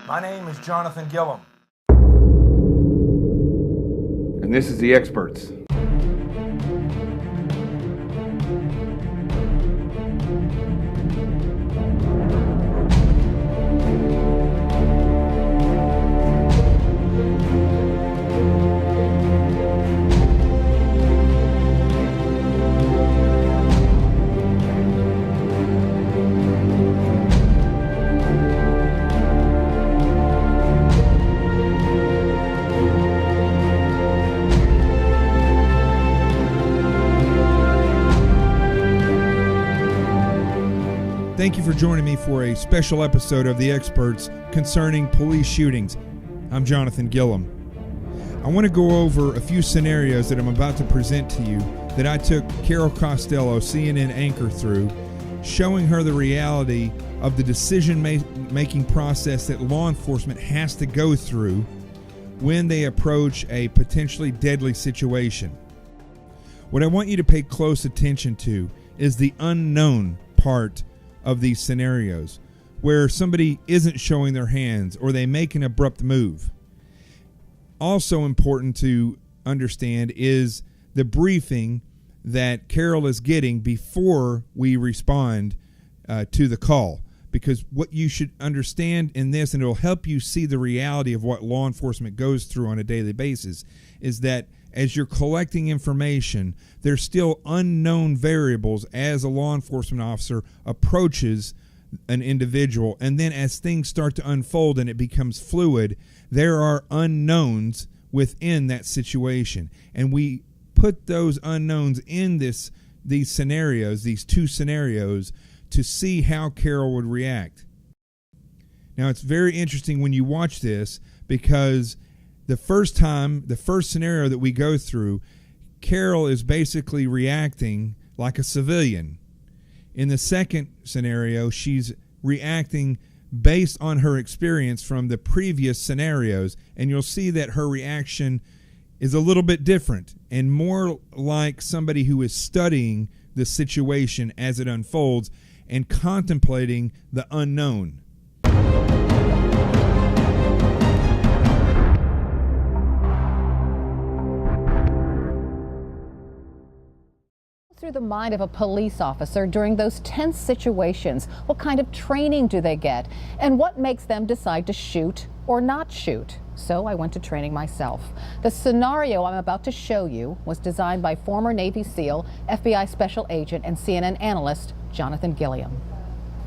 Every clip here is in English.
My name is Jonathan Gilliam. And this is The Experts. Thank you for joining me for a special episode of The Experts concerning police shootings. I'm Jonathan Gilliam. I want to go over a few scenarios that I'm about to present to you that I took Carol Costello, CNN anchor, through, showing her the reality of the decision-making process that law enforcement has to go through when they approach a potentially deadly situation. What I want you to pay close attention to is the unknown part of these scenarios, where somebody isn't showing their hands or they make an abrupt move. Also important to understand is the briefing that Carol is getting before we respond to the call, because what you should understand in this, and it'll help you see the reality of what law enforcement goes through on a daily basis, is that as you're collecting information, there's still unknown variables as a law enforcement officer approaches an individual. And then as things start to unfold and it becomes fluid, there are unknowns within that situation. And we put those unknowns in these scenarios, these two scenarios, to see how Carol would react. Now, it's very interesting when you watch this, because the first scenario that we go through, Carol is basically reacting like a civilian. In the second scenario, she's reacting based on her experience from the previous scenarios, and you'll see that her reaction is a little bit different and more like somebody who is studying the situation as it unfolds and contemplating the unknown. Through the mind of a police officer during those tense situations. What kind of training do they get? And what makes them decide to shoot or not shoot? So I went to training myself. The scenario I'm about to show you was designed by former Navy SEAL, FBI Special Agent, and CNN analyst Jonathan Gilliam.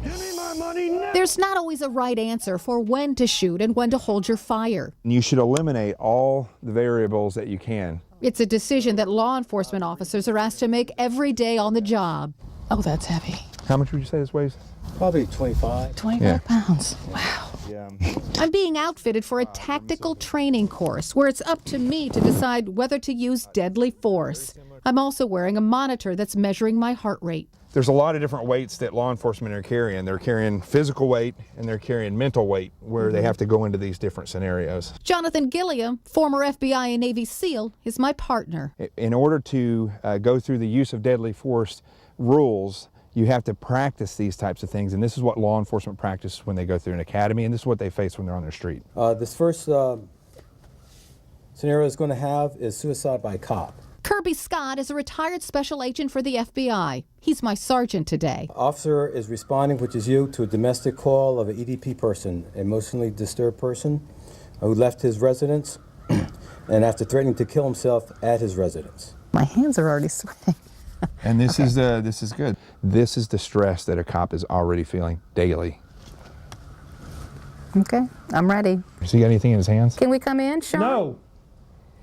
Give me my money now. There's not always a right answer for when to shoot and when to hold your fire. You should eliminate all the variables that you can. It's a decision that law enforcement officers are asked to make every day on the job. Oh, that's heavy. How much would you say this weighs? Probably 25. 25 pounds. Wow. Yeah. I'm being outfitted for a tactical training course where it's up to me to decide whether to use deadly force. I'm also wearing a monitor that's measuring my heart rate. There's a lot of different weights that law enforcement are carrying. They're carrying physical weight and they're carrying mental weight, where they have to go into these different scenarios. Jonathan Gilliam, former FBI and Navy SEAL, is my partner. In order to go through the use of deadly force rules, you have to practice these types of things, and this is what law enforcement practices when they go through an academy, and this is what they face when they're on their street. This first scenario is going to have is suicide by cop. Kirby Scott is a retired special agent for the FBI. He's my sergeant today. Officer is responding, which is you, to a domestic call of an EDP person, emotionally disturbed person, who left his residence and after threatening to kill himself at his residence. My hands are already sweating. And this is good. This is the stress that a cop is already feeling daily. Okay, I'm ready. Does he got anything in his hands? Can we come in, Sean? No.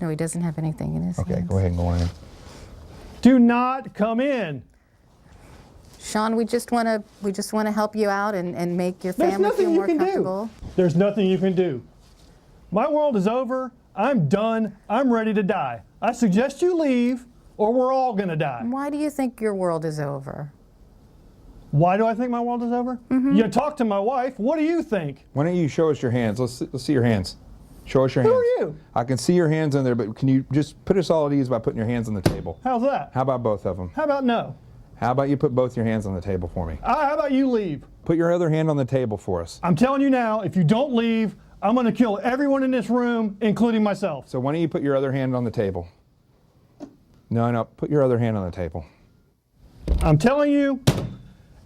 No, he doesn't have anything in his hands. Okay, go ahead and go on in. Do not come in. Sean, we just want to help you out and make your family feel more comfortable. There's nothing you can do. My world is over. I'm done. I'm ready to die. I suggest you leave, or we're all going to die. Why do you think your world is over? Why do I think my world is over? You talk to my wife. What do you think? Why don't you show us your hands? Let's see your hands. Show us your hands. Who are you? I can see your hands on there, but can you just put us all at ease by putting your hands on the table? How's that? How about both of them? How about no? How about you put both your hands on the table for me? How about you leave? Put your other hand on the table for us. I'm telling you now, if you don't leave, I'm going to kill everyone in this room, including myself. So why don't you put your other hand on the table? No, put your other hand on the table. I'm telling you,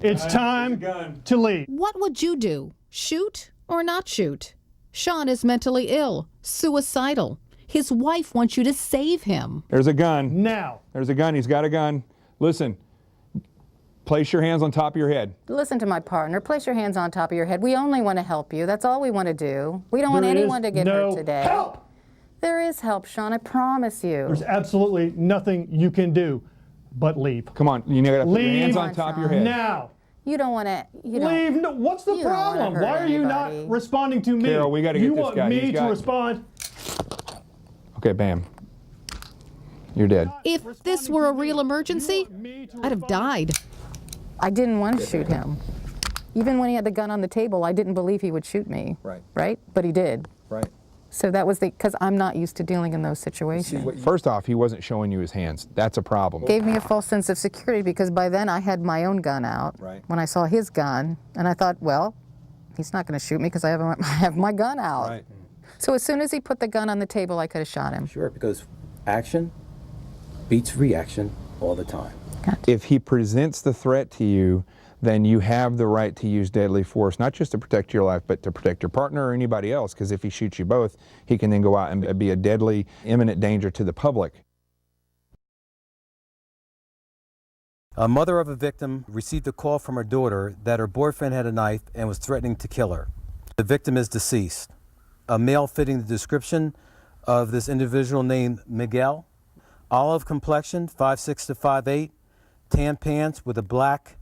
it's time to leave. What would you do? Shoot or not shoot? Sean is mentally ill, suicidal. His wife wants you to save him. There's a gun. Now. There's a gun. He's got a gun. Listen, place your hands on top of your head. Listen to my partner. Place your hands on top of your head. We only want to help you. That's all we want to do. We don't want anyone to get hurt today. Help! There is help, Sean. I promise you. There's absolutely nothing you can do but leave. Come on, you gotta put your Leave. hands on top of your head. Now. You don't want to. Leave. No, what's the you don't wanna problem? hurt Why are you anybody. not responding to me? Carol, we gotta get you this want guy. me He's to got- respond? Okay, bam. You're dead. If this were a real emergency, I'd have died. I didn't want to shoot him. Even when he had the gun on the table, I didn't believe he would shoot me. Right. Right? But he did. Right. So that was because I'm not used to dealing in those situations. First off, he wasn't showing you his hands. That's a problem. Gave me a false sense of security because by then I had my own gun out. Right. When I saw his gun, and I thought, well, he's not going to shoot me because I have my gun out. Right. So as soon as he put the gun on the table, I could have shot him. Sure, because action beats reaction all the time. If he presents the threat to you, then you have the right to use deadly force, not just to protect your life, but to protect your partner or anybody else, because if he shoots you both, he can then go out and be a deadly, imminent danger to the public. A mother of a victim received a call from her daughter that her boyfriend had a knife and was threatening to kill her. The victim is deceased. A male fitting the description of this individual named Miguel, olive complexion, 5'6" to 5'8", tan pants with a black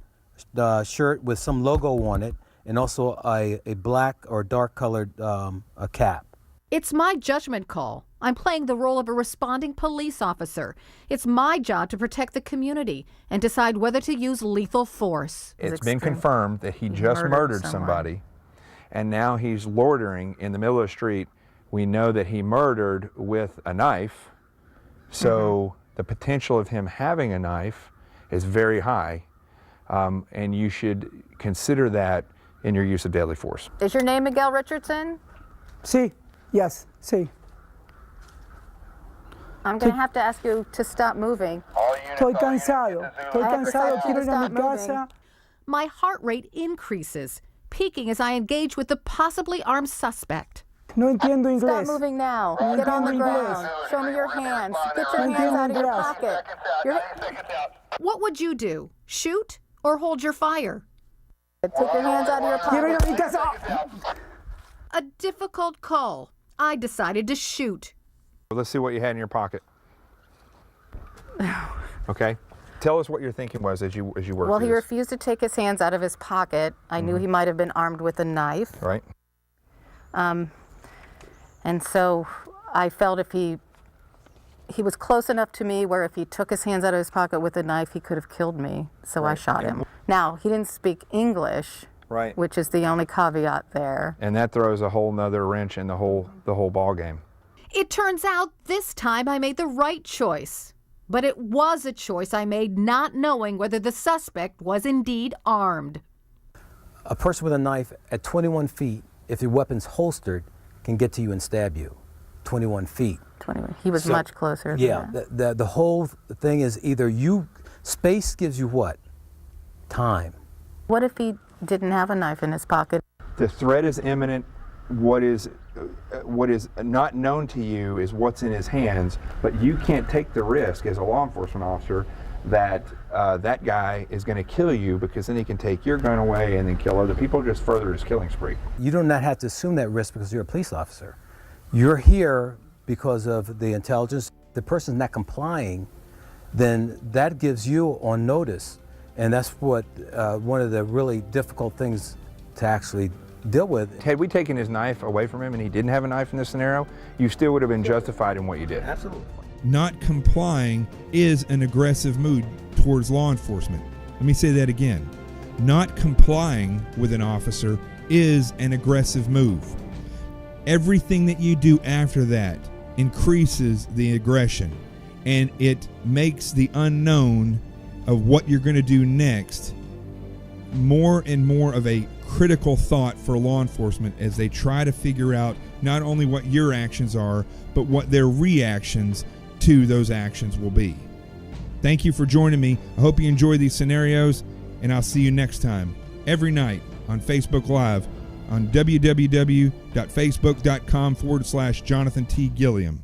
shirt with some logo on it, and also a black or dark colored a cap. It's my judgment call. I'm playing the role of a responding police officer. It's my job to protect the community and decide whether to use lethal force. It's been confirmed that he just murdered somebody, and now he's loitering in the middle of the street. We know that he murdered with a knife, so the potential of him having a knife is very high, and you should consider that in your use of deadly force. Is your name Miguel Richardson? Sí, yes, sí. I'm going to have to ask you to stop moving. Estoy cansado, quiero ir a mi casa. My heart rate increases, peaking as I engage with the possibly armed suspect. No entiendo Stop inglés. moving now. No Get on the entiendo ground. inglés. Show me your hands. Get your No hands out of entiendo your inglés. pocket. What would you do? Shoot or hold your fire? Take your hands out of your Quiero ir pocket. a mi casa. A difficult call. I decided to shoot. Let's see what you had in your pocket. Okay? Tell us what your thinking was as you worked Well, through he this. refused to take his hands out of his pocket. I knew he might have been armed with a knife. Right? And so I felt if he was close enough to me where if he took his hands out of his pocket with a knife, he could have killed me. So I shot him. Now, he didn't speak English, Right. which is the only caveat there. And that throws a whole nother wrench in the whole ball game. It turns out this time I made the right choice. But it was a choice I made not knowing whether the suspect was indeed armed. A person with a knife at 21 feet, if your weapon's holstered, can get to you and stab you. 21 feet. 21. He was So- much closer. Yeah, Than that. the whole thing is either space gives you what? Time. What if he didn't have a knife in his pocket? The threat is imminent. What is not known to you is what's in his hands, but you can't take the risk as a law enforcement officer that that guy is going to kill you, because then he can take your gun away and then kill other people, just further his killing spree. You do not have to assume that risk because you're a police officer. You're here because of the intelligence. The person's not complying, then that gives you on notice. And that's what one of the really difficult things to actually deal with. Had we taken his knife away from him and he didn't have a knife in this scenario, you still would have been justified in what you did. Absolutely. Not complying is an aggressive mood towards law enforcement. Let me say that again. Not complying with an officer is an aggressive move. Everything that you do after that increases the aggression, and it makes the unknown of what you're going to do next more and more of a critical thought for law enforcement as they try to figure out not only what your actions are, but what their reactions to those actions will be. Thank you for joining me. I hope you enjoy these scenarios, and I'll see you next time, every night on Facebook Live on www.facebook.com/Jonathan T. Gilliam.